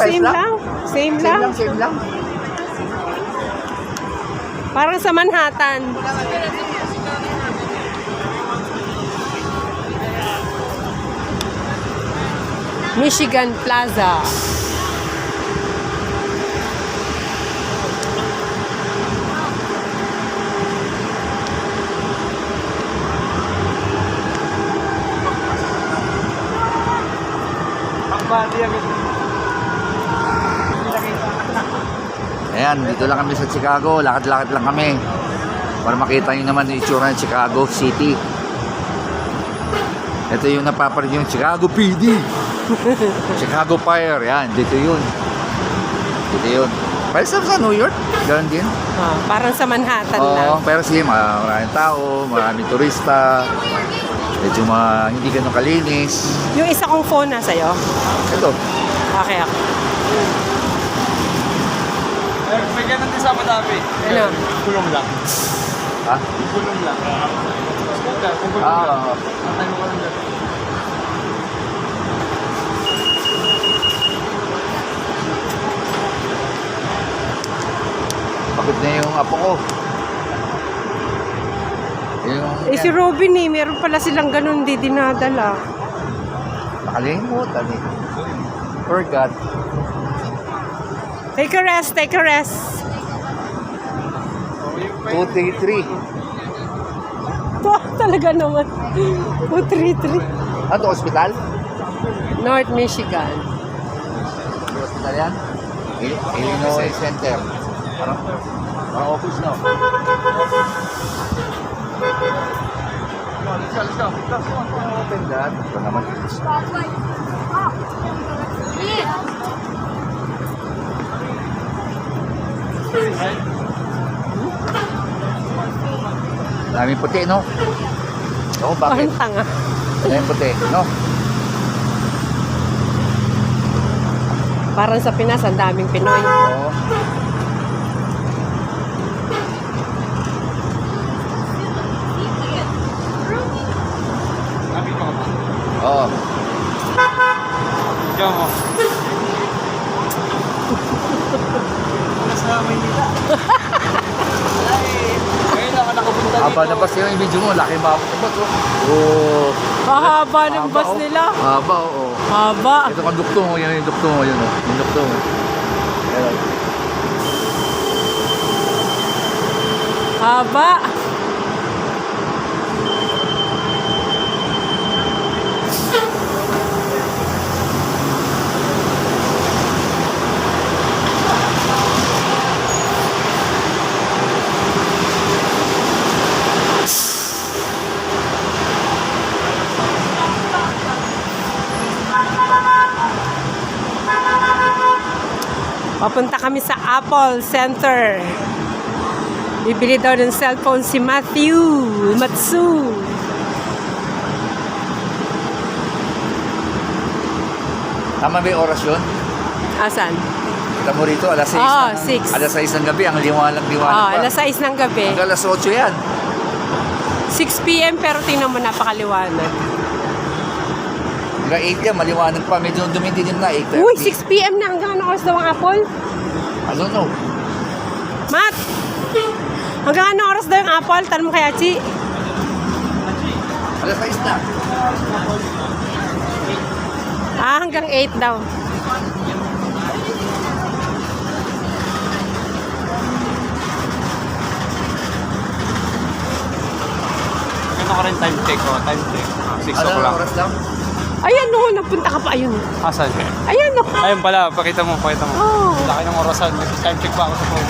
size same lang? lang. Same Same lang. lang, same lang. Parang sa Manhattan. Michigan Plaza. Ayan, dito lang kami sa Chicago. Lakad-lakad lang kami. Para makita nyo naman yung itsura ng Chicago City. Ito yung napaparin yung Chicago PD. Chicago Fire. Yan, dito yun. Dito yun. Pero sa New York, ganoon din. Ah, parang sa Manhattan lang. Oo, pero sige, maraming tao, maraming turista. Medyo hindi ganun kalinis. Yung isa kong phone na sa'yo. Ito. Okay, okay. May ganun din sa Abu Dhabi. Ano? Kulong lang. Ha? Kulong lang. Kung kulong Ah, lang. oo. Ano ko lang dyan. Pagod na yung apo ko. Eh si Robin eh, meron pala silang ganun di dinadala. Nakalimutan eh. Forgot. Take a rest, take a rest. 233. Oh, talaga naman. 233. Ano, hospital? North Michigan. Hospital yan? Illinois Center. Parang office no? Let's go. Open that. Ito naman. Daming puti, no? Oo, bakit? Parang tanga. Daming puti, no? Parang sa Pinas, ang daming Pinoy. Oo. Sabi ko ba? Oo. Ikaw mo. Wala sa Maynila. Wala eh. Ngayon lang ako nakapunta dito. Haba na bus yung video mo. Laki ba ako ba ito? Oo. Mahaba ng bus oh. nila. Haba, oo. Haba. Ito kang dukto mo. Yan yung dukto mo. Yun, oh. Yung dukto mo. Ayan. Haba. Papunta kami sa Apple Center. Bibili daw ng cellphone si Matsu. Tama ba yung oras yun? Asan? Kita mo rito, alas 6. Oo, 6. Alas 6 ng gabi, ang liwanag pa. Alas 6 ng gabi. Hanggang alas 8 yan. 6 p.m. pero tingnan mo napakaliwanag. Hanggang 8 yan, maliwanag pa. Medyo dumidilim na, 8:30. Uy, 6 p.m. na hanggang anong oras daw ang Apple? I don't know. Matt! Hanggang anong oras daw yung Apple? Tanong mo kay Achi. Alas 6 na. Hanggang 8 daw. Ganun ko rin time check ko. Time check. 6 Ano o'clock. oras lang? Ayan no, nagpunta ka pa. Ayun. Asan? Ayan no. Ayun pala, pakita mo, pakita mo. Oh. Laki ng orasan. Time check pa ako sa phone.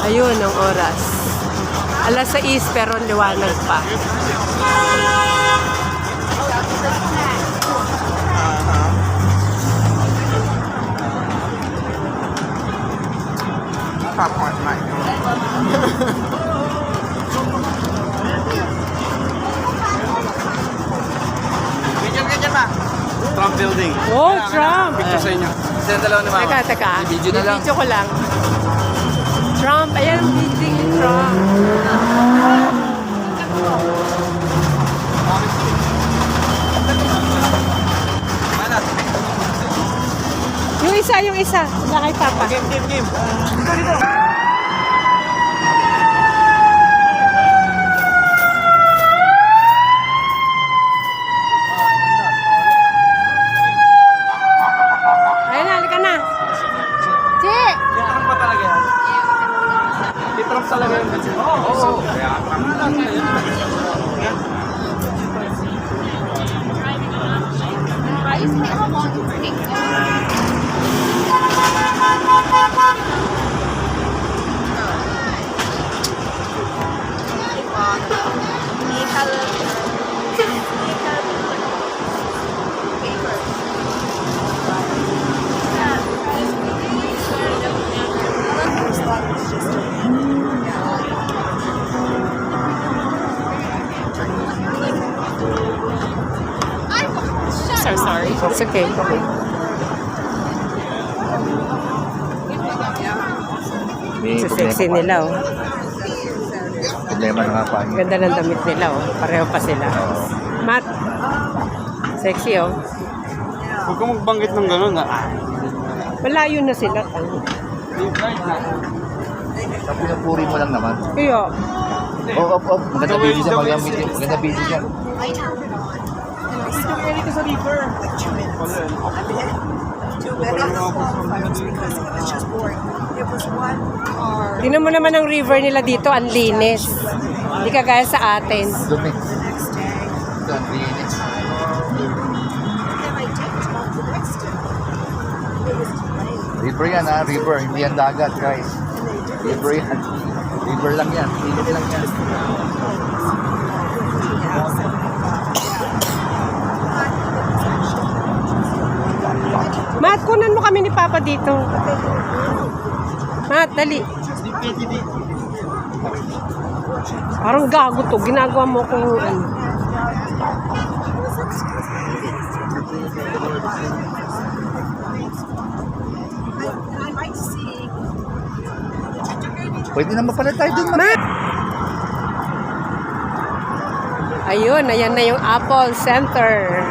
Ayun ang oras. Alas 6 pero liwanag pa. Popcorn, Mike. Ganyan ba? Trump building. Oh, Trump! Picture sa inyo. Sa dalawa ni Mama. Teka. Video na lang. Video ko lang. Trump. Ayan ang building ni Trump. Yung isa. Wala kay Papa. Game. Dito. Ayun na, halika na. Che! Titrump pa talaga yan. Titrump talaga yan. Oo. So sorry. It's okay. May Sa sexy pa. nila, oh. Problema na nga pa niya. Ganda ng damit nila, oh. Pareho pa sila. Matt. Sexy, oh. Huwag ka magbanggit ng gano'n ha. Malayo na sila. Sa pinapuri mo lang naman. Kaya, Maganda busy siya magamit yun. Maganda busy siya. Dito sa river. tingnan mo naman ang river nila dito, ang linis. Hindi kagaya sa atin. Dumi. Ito ang linis. River yan ha, river. Hindi yan dagat guys. River yan. River lang yan. Linis lang yan. Matt, kunan mo kami ni Papa dito. Matt, dali. Parang gago to. Ginagawa mo kung ano. Pwede naman pala tayo dun. Matt! Ayun, ayan na yung Apple Center.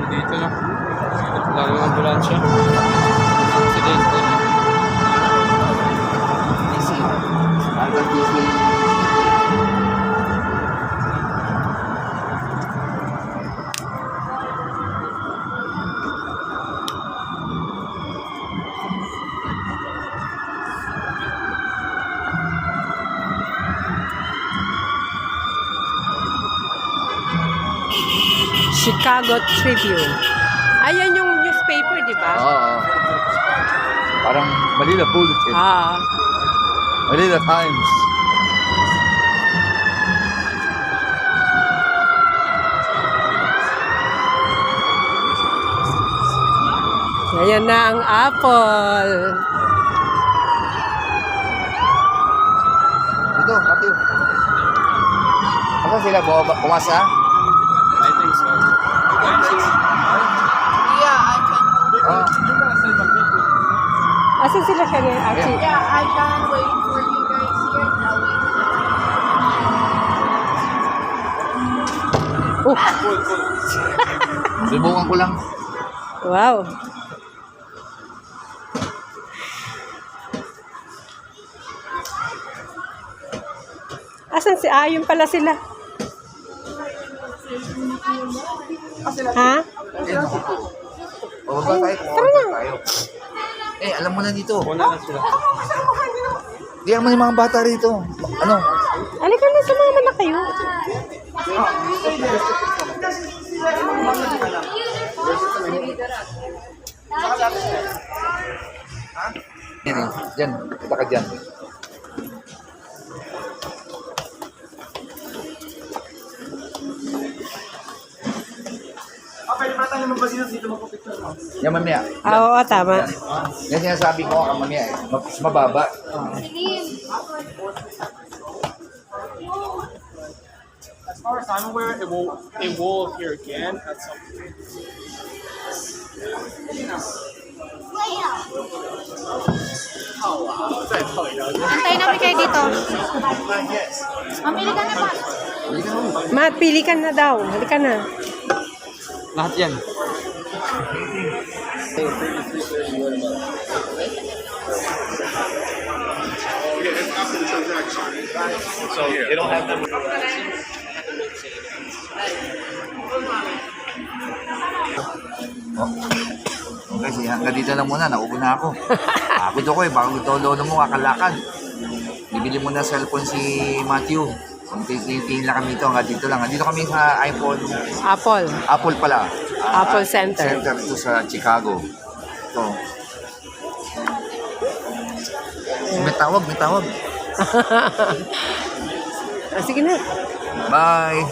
Dito no. Lalo ng ambulansya. Accident. Easy. Hanggang easy. Chicago Tribune. Ayan yung newspaper, di ba? Oo. Parang Manila Bulletin. Ah. Manila Times. Ayan na ang Apple. Dito, Matthew. Saan sila? Bumasa? I think so. Oo. Asan sila kanina, Archie? Yeah, I can wait for you guys here. I'll wait. Subukan ko lang. Wow. Asan si Ayun pala sila? Ha? O, baba tayo. Tara na. Tayo. Eh, alam mo na dito. Una na sila. Di mo yung mga bata rito. Ano? Halika na, sumama na kayo. Yan eh. Diyan. Kita ka dyan. Pwede pa tayo magbasinat dito magpapicture mo. Yan mamaya. Oo, tama. Yan sinasabi ko ang mamaya eh. Mas mababa. As far as I'm aware, it will appear again at some point. Antayin namin kayo dito. Mamili ka na pa. Halika na. Matt, pili ka na daw. Halika na. Lahat yan. Oh. Okay, sige, hanggang dito lang muna. Naupo na ako. Pagod ako eh. Bago ito lolo mo, kakalakad. Bibili mo na cellphone si Matthew. Kung titingin lang kami ito, hanggang dito lang. Dito kami sa iPhone. Apple. Apple pala. Apple Center. Center ito sa Chicago. Ito. May tawag, may tawag. Sige na. Bye!